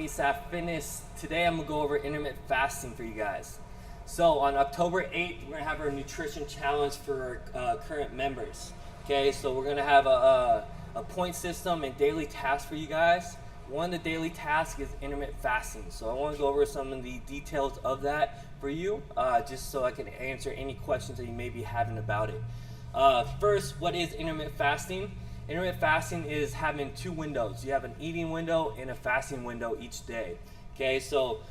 ASAP Fitness. Today I'm gonna go over intermittent fasting for you guys. So on October 8th, we're gonna have our nutrition challenge for our current members. Okay, so we're gonna have a point system and daily tasks for you guys. One of the daily tasks is intermittent fasting. So I wanna go over some of the details of that for you, just so I can answer any questions that you may be having about it. First, what is intermittent fasting? Intermittent fasting is having two windows. You have an eating window and a fasting window each day. Okay, so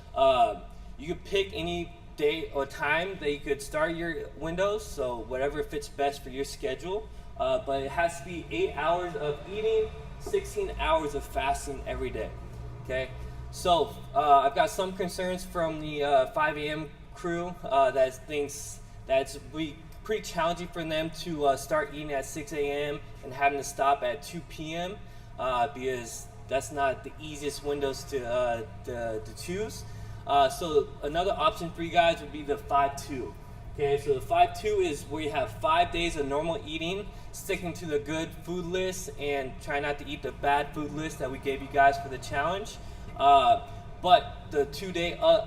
you could pick any day or time that you could start your windows, so whatever fits best for your schedule. But it has to be 8 hours of eating, 16 hours of fasting every day. Okay, so I've got some concerns from the 5 a.m. crew that thinks that's pretty challenging for them to start eating at 6 a.m. and having to stop at 2 p.m. Because that's not the easiest windows to choose. So another option for you guys would be the 5-2. Okay, so the 5-2 is where you have 5 days of normal eating, sticking to the good food list and try not to eat the bad food list that we gave you guys for the challenge. But the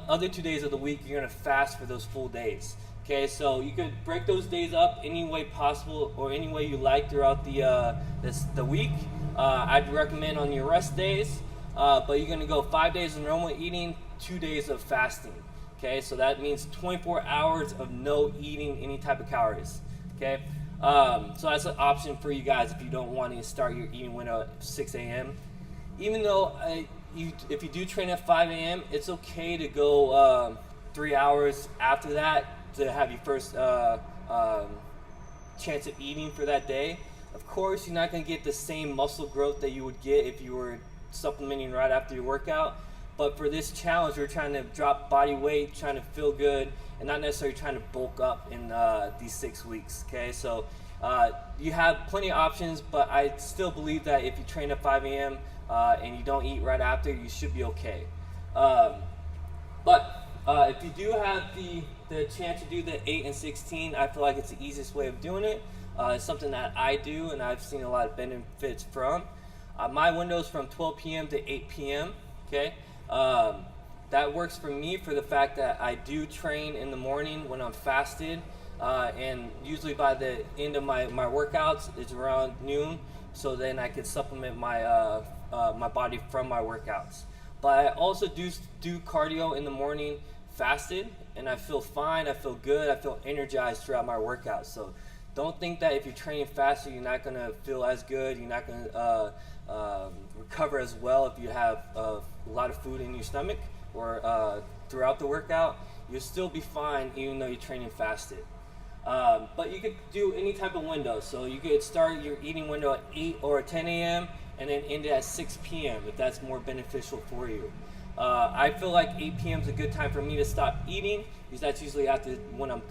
other 2 days of the week, you're gonna fast for those full days. Okay, so you could break those days up any way possible or any way you like throughout the week. I'd recommend on your rest days, but you're gonna go 5 days of normal eating, 2 days of fasting. Okay, so that means 24 hours of no eating any type of calories. Okay, so that's an option for you guys if you don't want to start your eating window at 6 a.m. Even though if you do train at 5 a.m., it's okay to go 3 hours after that to have your first chance of eating for that day. Of course, you're not going to get the same muscle growth that you would get if you were supplementing right after your workout. But for this challenge, we're trying to drop body weight, trying to feel good, and not necessarily trying to bulk up in these 6 weeks. Okay, so you have plenty of options, but I still believe that if you train at 5 a.m. And you don't eat right after, you should be okay. But if you do have the chance to do the 8 and 16, I feel like it's the easiest way of doing it. It's something that I do and I've seen a lot of benefits from. My window is from 12 p.m. to 8 p.m. Okay, that works for me for the fact that I do train in the morning when I'm fasted, and usually by the end of my workouts it's around noon, so then I can supplement my my body from my workouts. But I also do cardio in the morning fasted, and I feel fine, I feel good, I feel energized throughout my workouts. So don't think that if you're training faster you're not going to feel as good, you're not going to recover as well if you have a lot of food in your stomach or throughout the workout. You'll still be fine even though you're training fasted. But you could do any type of window. So you could start your eating window at 8 or 10 a.m. and then end it at 6 p.m. if that's more beneficial for you. I feel like 8 p.m. is a good time for me to stop eating because that's usually after when I'm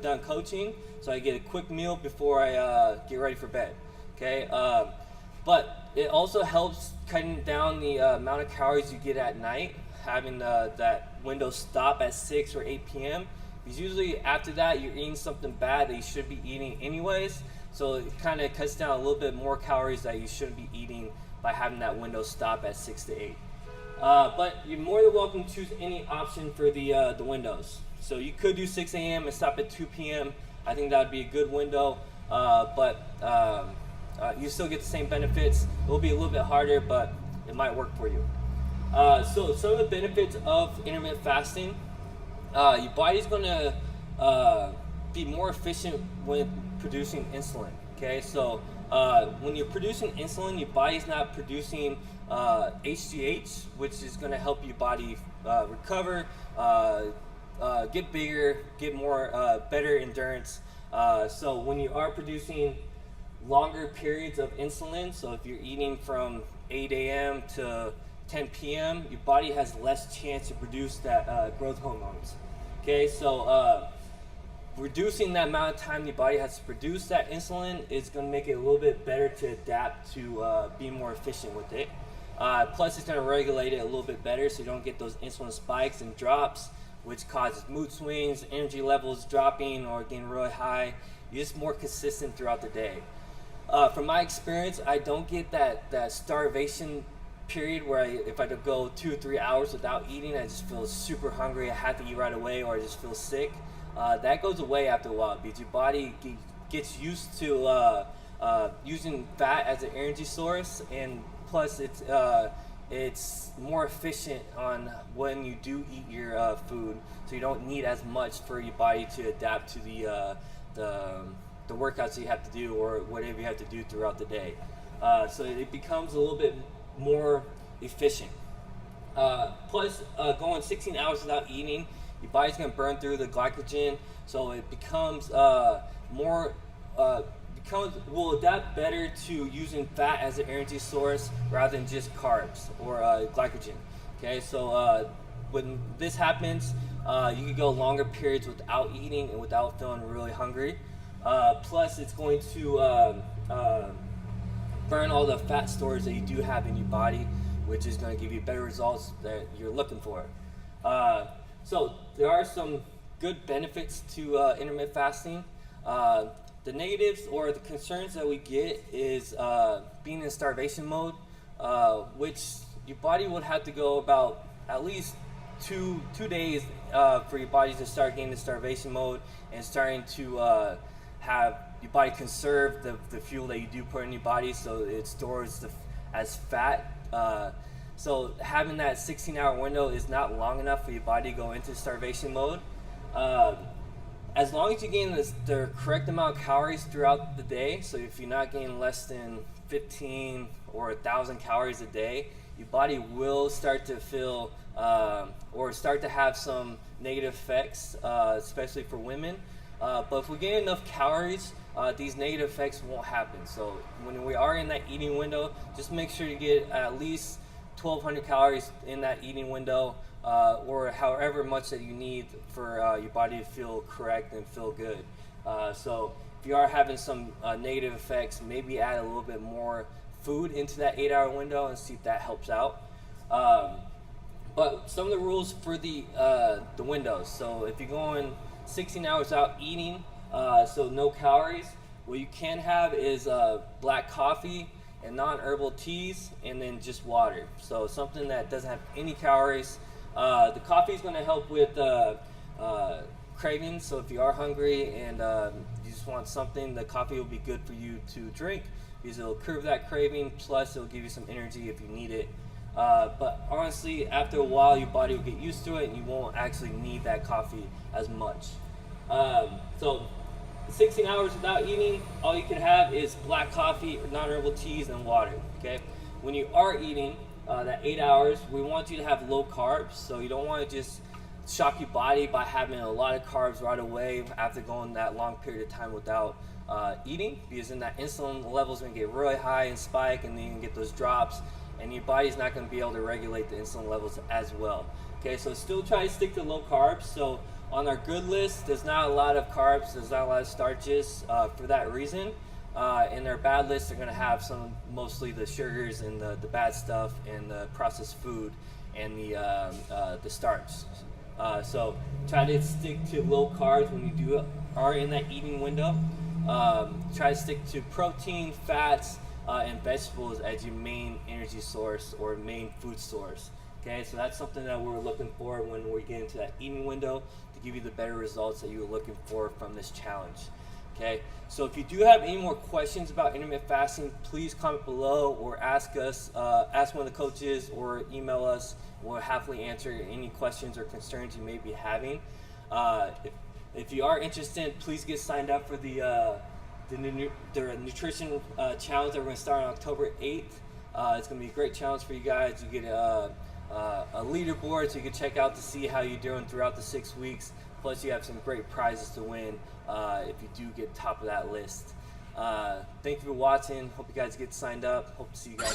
done coaching. So I get a quick meal before I get ready for bed. Okay, but it also helps cutting down the amount of calories you get at night, having that window stop at 6 or 8 p.m. Because usually after that you're eating something bad that you should be eating anyways. So it kind of cuts down a little bit more calories that you shouldn't be eating by having that window stop at 6 to 8. But you're more than welcome to choose any option for the windows. So you could do 6 a.m. and stop at 2 p.m. I think that would be a good window, but you still get the same benefits. It will be a little bit harder, but it might work for you. So some of the benefits of intermittent fasting, your body's going to be more efficient when producing insulin. Okay, so when you're producing insulin, your body's not producing HGH, which is going to help your body recover, get bigger, get more better endurance. So when you are producing longer periods of insulin, so if you're eating from 8 a.m. to 10 p.m., your body has less chance to produce that growth hormones. Okay, so reducing that amount of time your body has to produce that insulin is going to make it a little bit better to adapt to being more efficient with it. Plus it's going to regulate it a little bit better so you don't get those insulin spikes and drops, which causes mood swings, energy levels dropping or getting really high. You're just more consistent throughout the day. From my experience, I don't get that starvation period where if I go 2 or 3 hours without eating, I just feel super hungry. I have to eat right away, or I just feel sick. That goes away after a while because your body gets used to using fat as an energy source, and plus it's more efficient on when you do eat your food, so you don't need as much for your body to adapt to the workouts that you have to do or whatever you have to do throughout the day. So it becomes a little bit more efficient. Plus, going 16 hours without eating, your body's going to burn through the glycogen, so it becomes will adapt better to using fat as an energy source rather than just carbs or glycogen. Okay, so when this happens, you can go longer periods without eating and without feeling really hungry. Plus, it's going to burn all the fat stores that you do have in your body, which is going to give you better results that you're looking for. So there are some good benefits to intermittent fasting. The negatives or the concerns that we get is being in starvation mode, which your body would have to go about at least two days for your body to start getting in starvation mode and starting to have your body conserve the fuel that you do put in your body, so it stores as fat. So having that 16-hour window is not long enough for your body to go into starvation mode. As long as you gain the correct amount of calories throughout the day, so if you're not getting less than 15 or 1,000 calories a day, your body will start to feel or start to have some negative effects, especially for women. But if we get enough calories, these negative effects won't happen. So when we are in that eating window, just make sure to get at least 1,200 calories in that eating window, or however much that you need for your body to feel correct and feel good. So if you are having some negative effects, maybe add a little bit more food into that 8-hour window and see if that helps out. But some of the rules for the windows. So if you're going 16 hours without eating, so no calories, what you can have is black coffee and non-herbal teas, and then just water. So something that doesn't have any calories. The coffee is going to help with cravings. So if you are hungry and you just want something, the coffee will be good for you to drink because it'll curb that craving. Plus, it'll give you some energy if you need it. But honestly, after a while, your body will get used to it, and you won't actually need that coffee as much. So 16 hours without eating, all you can have is black coffee or non-herbal teas and water. Okay, when you are eating that 8 hours, we want you to have low carbs. So you don't want to just shock your body by having a lot of carbs right away after going that long period of time without eating, because then that insulin level is going to get really high and spike, and then you can get those drops, and your body's not going to be able to regulate the insulin levels as well. Okay, so still try to stick to low carbs. So on our good list, there's not a lot of carbs, there's not a lot of starches for that reason. In our bad list, they're going to have mostly the sugars and the bad stuff and the processed food and the starch. So try to stick to low carbs when you are in that eating window. Try to stick to protein, fats, and vegetables as your main energy source or main food source. Okay, so that's something that we're looking for when we get into that eating window to give you the better results that you were looking for from this challenge. Okay, so if you do have any more questions about intermittent fasting, please comment below or ask us, ask one of the coaches, or email us. We'll happily answer any questions or concerns you may be having. If you are interested, please get signed up for the nutrition challenge that we're going to start on October 8th. It's going to be a great challenge for you guys. You get a leaderboard so you can check out to see how you're doing throughout the 6 weeks. Plus, you have some great prizes to win if you do get top of that list. Thank you for watching. Hope you guys get signed up. Hope to see you guys.